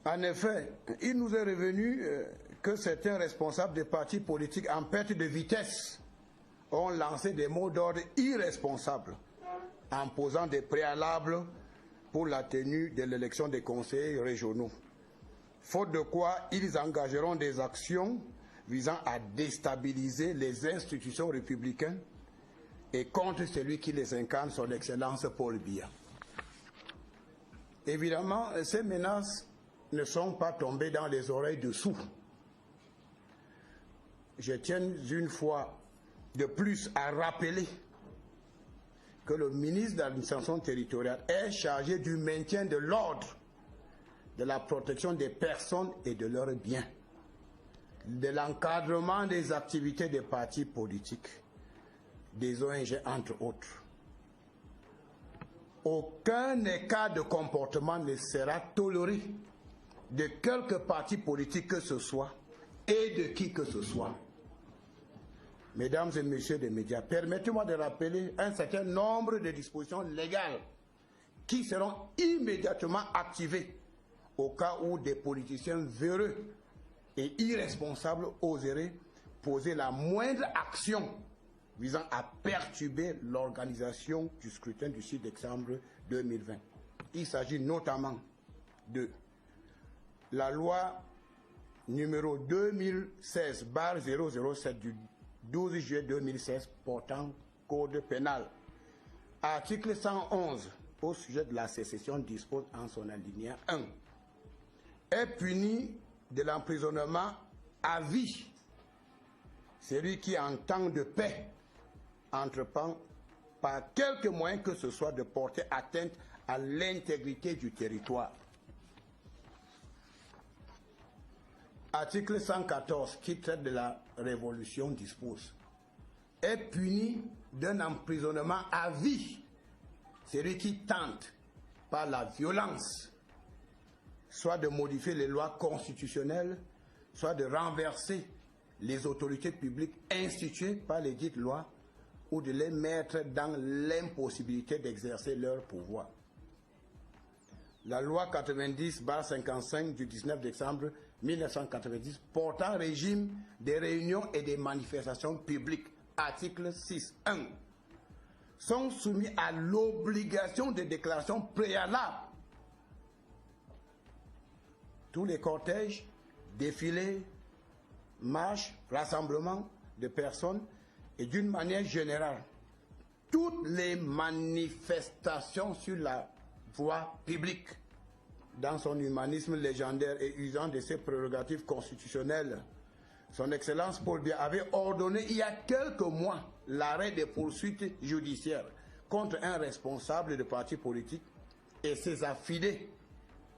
En effet, il nous est revenu que certains responsables des partis politiques en perte de vitesse ont lancé des mots d'ordre irresponsables en posant des préalables pour la tenue de l'élection des conseillers régionaux. Faute de quoi, ils engageront des actions visant à déstabiliser les institutions républicaines et contre celui qui les incarne, son Excellence Paul Biya. Évidemment, ces menaces ne sont pas tombées dans les oreilles de sourds. Je tiens une fois de plus à rappeler que le ministre de l'administration territoriale est chargé du maintien de l'ordre, de la protection des personnes et de leurs biens, de l'encadrement des activités des partis politiques, des ONG entre autres. Aucun écart de comportement ne sera toléré de quelque parti politique que ce soit et de qui que ce soit. Mesdames et messieurs des médias, permettez-moi de rappeler un certain nombre de dispositions légales qui seront immédiatement activées au cas où des politiciens véreux et irresponsables oseraient poser la moindre action visant à perturber l'organisation du scrutin du 6 décembre 2020. Il s'agit notamment de la loi numéro 2016/007 du 12 juillet 2016 portant code pénal. Article 111 au sujet de la sécession dispose en son alinéa 1 est puni de l'emprisonnement à vie celui qui en temps de paix entreprend par quelque moyen que ce soit de porter atteinte à l'intégrité du territoire. Article 114 qui traite de la révolution dispose est puni d'un emprisonnement à vie celui qui tente par la violence soit de modifier les lois constitutionnelles, soit de renverser les autorités publiques instituées par les dites lois ou de les mettre dans l'impossibilité d'exercer leur pouvoir. La loi 90/55 du 19 décembre 1990 portant régime des réunions et des manifestations publiques, article 6.1, sont soumis à l'obligation de déclaration préalable. Tous les cortèges, défilés, marches, rassemblements de personnes et d'une manière générale, toutes les manifestations sur la voie publique, dans son humanisme légendaire et usant de ses prérogatives constitutionnelles, son Excellence Paul Biya avait ordonné il y a quelques mois l'arrêt des poursuites judiciaires contre un responsable de parti politique et ses affidés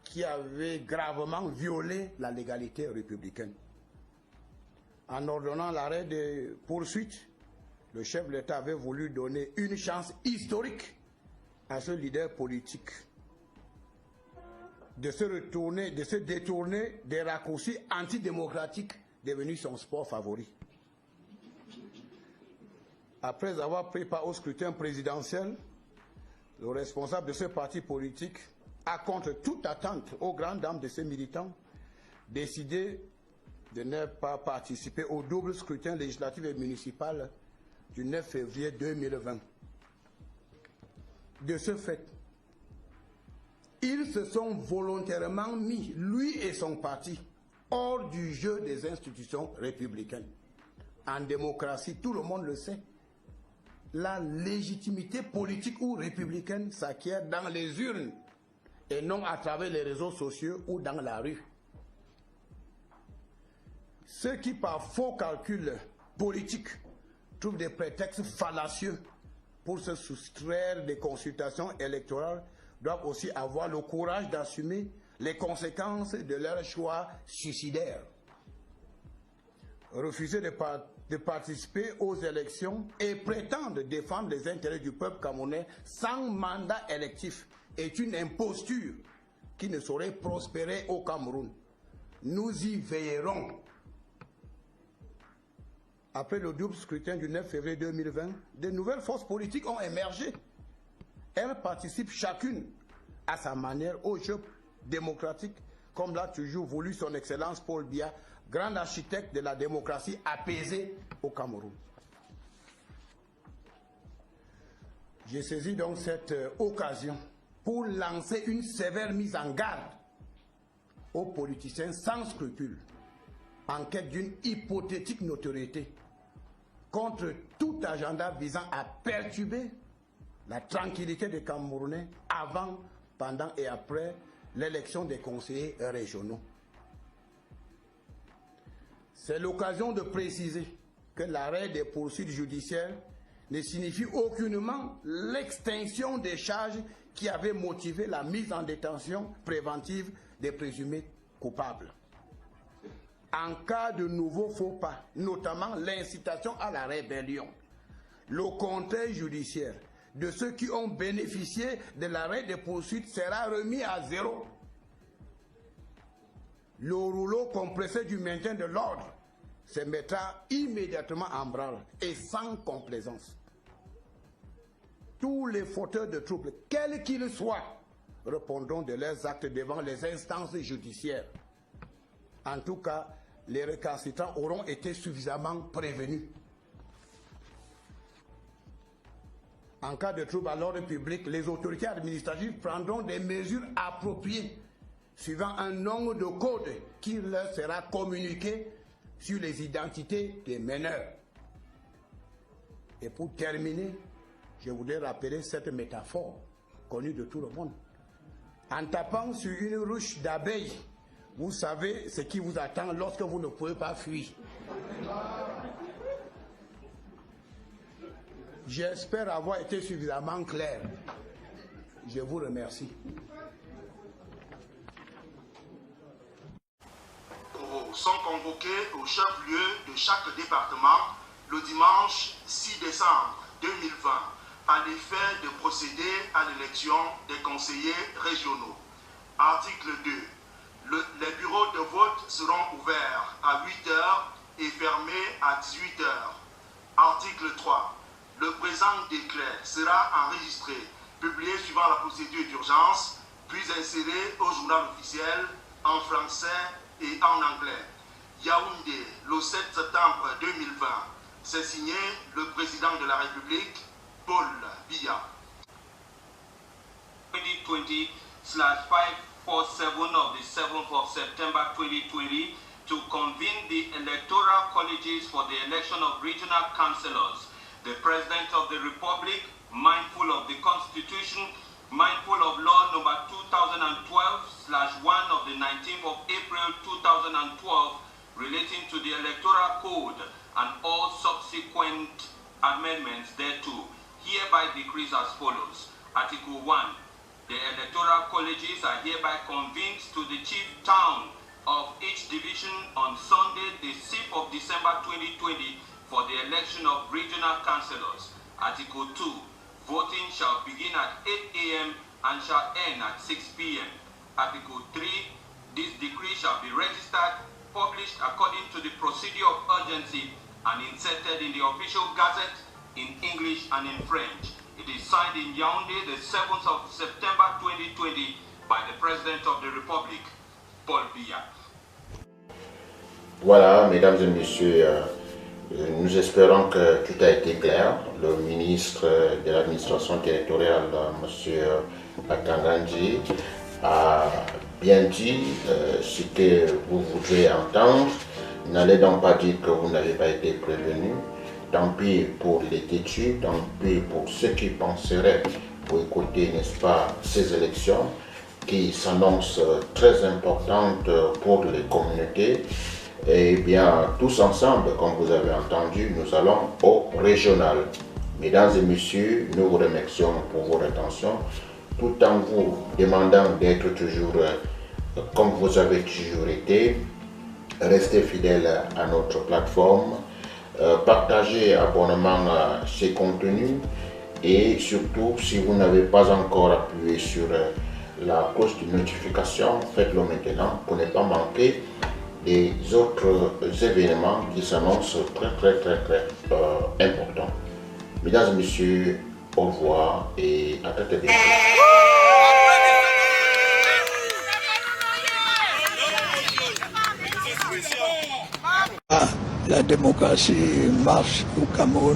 qui avaient gravement violé la légalité républicaine. En ordonnant l'arrêt des poursuites, le chef de l'État avait voulu donner une chance historique à ce leader politique de se détourner des raccourcis antidémocratiques devenus son sport favori. Après avoir pris part au scrutin présidentiel, le responsable de ce parti politique a, contre toute attente aux grandes dames de ses militants, décidé de ne pas participer au double scrutin législatif et municipal du 9 février 2020. De ce fait, ils se sont volontairement mis, lui et son parti, hors du jeu des institutions républicaines. En démocratie, tout le monde le sait, la légitimité politique ou républicaine s'acquiert dans les urnes et non à travers les réseaux sociaux ou dans la rue. Ceux qui, par faux calculs politiques, trouvent des prétextes fallacieux pour se soustraire des consultations électorales doivent aussi avoir le courage d'assumer les conséquences de leur choix suicidaire. Refuser de participer aux élections et prétendre défendre les intérêts du peuple camerounais sans mandat électif est une imposture qui ne saurait prospérer au Cameroun. Nous y veillerons. Après le double scrutin du 9 février 2020, de nouvelles forces politiques ont émergé. Elles participent chacune à sa manière au jeu démocratique comme l'a toujours voulu son Excellence Paul Biya, grand architecte de la démocratie apaisée au Cameroun. J'ai saisi donc cette occasion pour lancer une sévère mise en garde aux politiciens sans scrupules, en quête d'une hypothétique notoriété, contre tout agenda visant à perturber la tranquillité des Camerounais avant, pendant et après l'élection des conseillers régionaux. C'est l'occasion de préciser que l'arrêt des poursuites judiciaires ne signifie aucunement l'extinction des charges qui avaient motivé la mise en détention préventive des présumés coupables. En cas de nouveaux faux pas, notamment l'incitation à la rébellion, le compteur judiciaire de ceux qui ont bénéficié de l'arrêt des poursuites sera remis à zéro. Le rouleau compressé du maintien de l'ordre se mettra immédiatement en branle et sans complaisance. Tous les fauteurs de troubles, quels qu'ils soient, répondront de leurs actes devant les instances judiciaires. En tout cas, les récalcitrants auront été suffisamment prévenus. En cas de trouble à l'ordre public, les autorités administratives prendront des mesures appropriées, suivant un nombre de codes qui leur sera communiqué sur les identités des meneurs. Et pour terminer, je voudrais rappeler cette métaphore connue de tout le monde. En tapant sur une ruche d'abeilles, vous savez ce qui vous attend lorsque vous ne pouvez pas fuir. J'espère avoir été suffisamment clair. Je vous remercie. Sont convoqués au chef-lieu de chaque département le dimanche 6 décembre 2020 à l'effet de procéder à l'élection des conseillers régionaux. Article 2. Les bureaux de vote seront ouverts à 8 h et fermés à 18 h. Article 3. Le présent décret sera enregistré, publié suivant la procédure d'urgence, puis inséré au journal officiel en français et en anglais. Yaoundé, le 7 septembre 2020. C'est signé le président de la République, Paul Biya. 2020/547 of the 7th of September 2020 to convene the electoral colleges for the election of regional councillors. The President of the Republic, mindful of the Constitution, mindful of law number 2012/1 of the 19th of April 2012 relating to the electoral code and all subsequent amendments thereto, hereby decrees as follows. Article 1. The electoral colleges are hereby convened to the chief town of each division on Sunday, the 6th of December 2020 for the election of regional councillors. Article 2. Voting shall begin at 8 a.m. and shall end at 6 p.m. Article 3. This decree shall be registered, published according to the procedure of urgency, and inserted in the official gazette in English and in French. It is signed in Yaoundé the 7th of September 2020 by the President of the Republic, Paul Biya. Voilà, mesdames et messieurs, nous espérons que tout a été clair. Le ministre de l'administration territoriale, M. Atanganji, a bien dit ce que vous voudrez entendre. N'allez donc pas dire que vous n'avez pas été prévenu. Tant pis pour les têtus, tant pis pour ceux qui penseraient boycotter, n'est-ce pas, ces élections qui s'annoncent très importantes pour les communautés. Eh bien, tous ensemble, comme vous avez entendu, nous allons au régional. Mesdames et messieurs, nous vous remercions pour votre attention, tout en vous demandant d'être toujours, comme vous avez toujours été, restez fidèles à notre plateforme, partagez abonnement ces contenus et surtout, si vous n'avez pas encore appuyé sur la cloche de notification, faites-le maintenant pour ne pas manquer des autres événements qui s'annoncent très importants. Mesdames et messieurs, au revoir et à très bientôt. La démocratie marche au Cameroun.